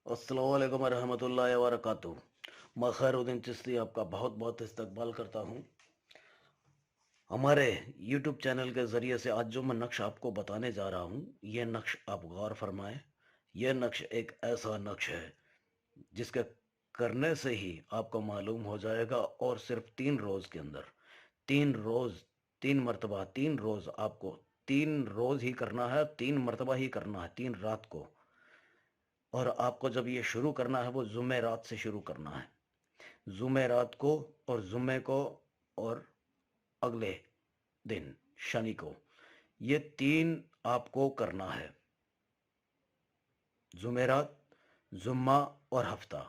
अस्सलाम वालेकुम रहमतुल्लाहि व बरकातुहू। मैं खैरुद्दीन चिश्ती आपका बहुत बहुत इस्तकबाल करता हूँ हमारे यूट्यूब चैनल के ज़रिए से। आज जो मैं नक्श आपको बताने जा रहा हूँ, ये नक्श आप गौर फरमाएं। यह नक्श एक ऐसा नक्श है जिसके करने से ही आपको मालूम हो जाएगा, और सिर्फ 3 रोज़ के अंदर, 3 रोज़, 3 मरतबा, 3 रोज़ आपको 3 रोज़ ही करना है, 3 मरतबा ही करना है, 3 रात को। और आपको जब ये शुरू करना है वो जुमेरात से शुरू करना है, जुमेरात को और जुमे को, और अगले दिन शनि को। ये 3 आपको करना है, जुमेरात, जुम्मा और हफ्ता।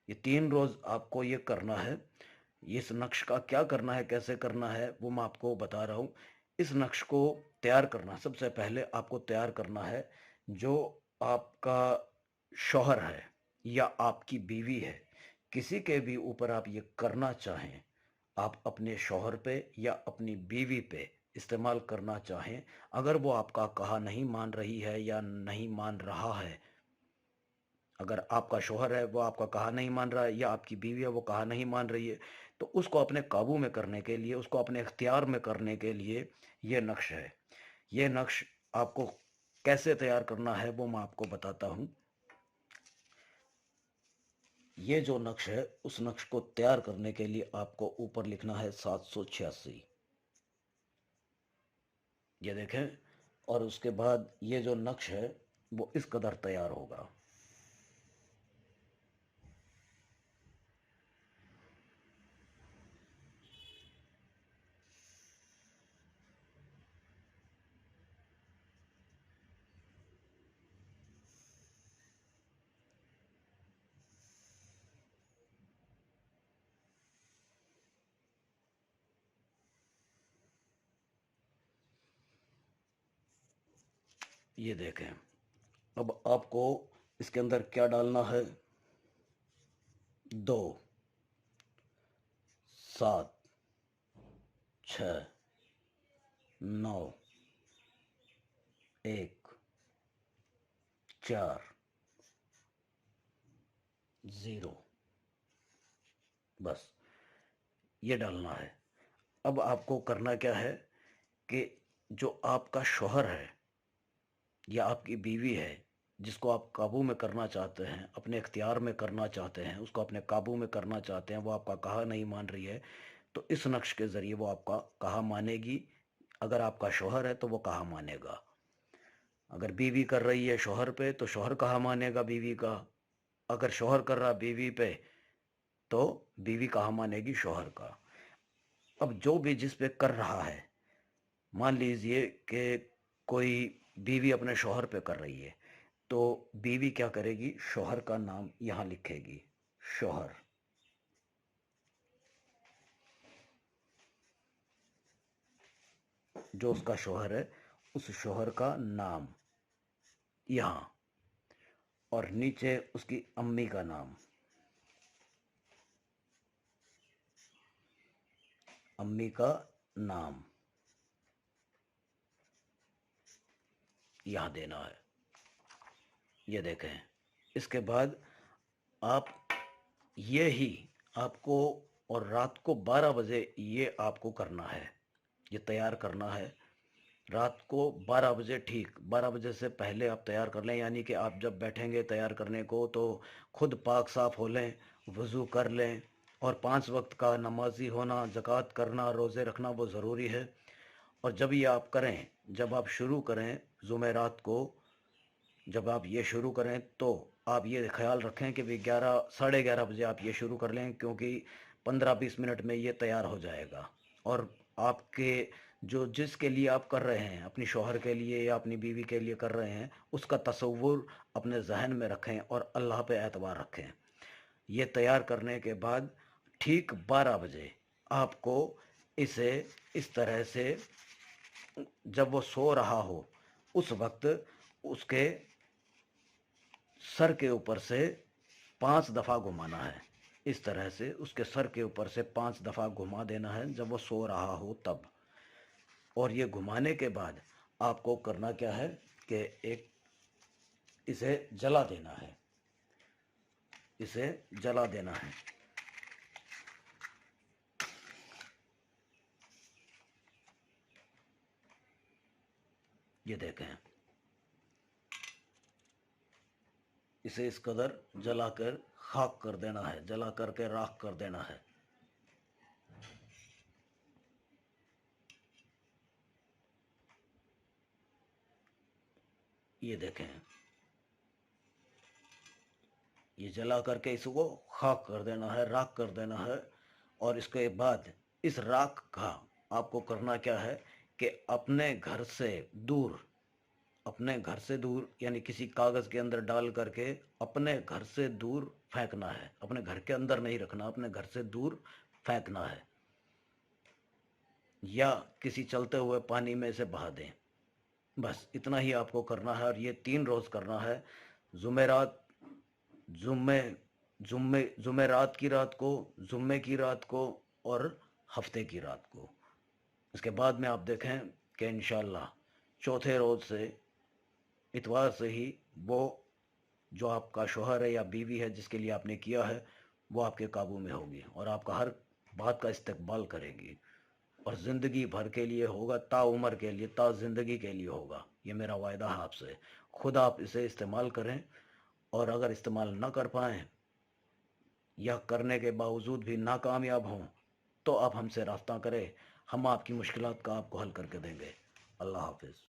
ये 3 रोज़ आपको ये करना है। इस नक्श का क्या करना है, कैसे करना है, वो मैं आपको बता रहा हूँ। इस नक्श को तैयार करना, सबसे पहले आपको तैयार करना है, जो आपका शौहर है या आपकी बीवी है, किसी के भी ऊपर आप ये करना चाहें, आप अपने शौहर पे या अपनी बीवी पे इस्तेमाल करना चाहें, अगर वो आपका कहा नहीं मान रही है या नहीं मान रहा है, अगर आपका शौहर है वो आपका कहा नहीं मान रहा है, या आपकी बीवी है वो कहा नहीं मान रही है, तो उसको अपने काबू में करने के लिए, उसको अपने इख्तियार में करने के लिए ये नक्श है। ये नक्श आपको कैसे तैयार करना है वो मैं आपको बताता हूँ। ये जो नक्श है, उस नक्श को तैयार करने के लिए आपको ऊपर लिखना है 786, ये देखें। और उसके बाद ये जो नक्श है वो इस कदर तैयार होगा। ये देखें। अब आपको इसके अंदर क्या डालना है? 2, 7, 6, 9, 1, 4, 0, बस ये डालना है। अब आपको करना क्या है कि जो आपका शौहर है या आपकी बीवी है, जिसको आप काबू में करना चाहते हैं, अपने इख्तियार में करना चाहते हैं, उसको अपने काबू में करना चाहते हैं, वो आपका कहा नहीं मान रही है, तो इस नक्श के ज़रिए वो आपका कहा मानेगी। अगर आपका शौहर है तो वो कहा मानेगा, अगर बीवी कर रही है शौहर पे तो शौहर कहा मानेगा बीवी का, अगर शौहर कर रहा बीवी पे तो बीवी कहा मानेगी शौहर का। अब जो भी जिस पे कर रहा है, मान लीजिए कि कोई बीवी अपने शौहर पे कर रही है, तो बीवी क्या करेगी, शौहर का नाम यहाँ लिखेगी, शौहर। जो उसका शौहर है उस शौहर का नाम यहाँ, और नीचे उसकी अम्मी का नाम, अम्मी का नाम यहाँ देना है। ये देखें। इसके बाद आप ये ही आपको, और रात को 12 बजे ये आपको करना है, ये तैयार करना है। रात को 12 बजे, ठीक 12 बजे से पहले आप तैयार कर लें, यानी कि आप जब बैठेंगे तैयार करने को तो खुद पाक साफ़ हो लें, वज़ू कर लें, और 5 वक्त का नमाजी होना, ज़कात करना, रोज़े रखना वो ज़रूरी है। और जब ये आप करें, जब आप शुरू करें जुमेरात को, जब आप ये शुरू करें तो आप ये ख्याल रखें कि भी 11, साढ़े 11 बजे आप ये शुरू कर लें, क्योंकि 15-20 मिनट में ये तैयार हो जाएगा। और आपके जो जिसके लिए आप कर रहे हैं, अपनी शौहर के लिए या अपनी बीवी के लिए कर रहे हैं, उसका तसव्वुर अपने जहन में रखें और अल्लाह पे एतबार रखें। ये तैयार करने के बाद ठीक 12 बजे आपको इसे इस तरह से, जब वो सो रहा हो उस वक्त, उसके सर के ऊपर से 5 दफ़ा घुमाना है। इस तरह से उसके सर के ऊपर से 5 दफ़ा घुमा देना है जब वो सो रहा हो तब। और ये घुमाने के बाद आपको करना क्या है कि एक इसे जला देना है। اسے جلا دینا ہے۔ یہ دیکھیں، اسے اس قدر جلا کر خاک کر دینا ہے، جلا کر کے راکھ کر دینا ہے۔ یہ دیکھیں، یہ جلا کر کے اس کو خاک کر دینا ہے، راکھ کر دینا ہے۔ اور اس کے بعد اس راکھ کا آپ کو کرنا کیا ہے کہ اپنے گھر سے دور، اپنے گھر سے دور یعنی کسی کاغذ کے اندر ڈال کر کے اپنے گھر سے دور پھینکنا ہے، اپنے گھر کے اندر نہیں رکھنا، اپنے گھر سے دور پھینکنا ہے، یا کسی چلتے ہوئے پانی میں اسے بہا دیں۔ بس اتنا ہی آپ کو کرنا ہے، اور یہ 3 روز کرنا ہے، جمعرات، جمعرات کی رات کو، جمعے کی رات کو، اور ہفتے کی رات کو۔ اس کے بعد میں آپ دیکھیں کہ انشاءاللہ چوتھے روز سے، اتوار سے ہی، وہ جو آپ کا شوہر ہے یا بیوی ہے جس کے لیے آپ نے کیا ہے، وہ آپ کے قابو میں ہوگی اور آپ کا ہر بات کا استقبال کرے گی، اور زندگی بھر کے لیے ہوگا، تا عمر کے لیے، تا زندگی کے لیے ہوگا۔ یہ میرا وعدہ ہے آپ سے۔ خود آپ اسے استعمال کریں، اور اگر استعمال نہ کر پائیں یا کرنے کے باوجود بھی ناکامیاب ہوں تو آپ ہم سے رابطہ کریں، ہم آپ کی مشکلات کا آپ کو حل کر کے دیں گے۔ اللہ حافظ۔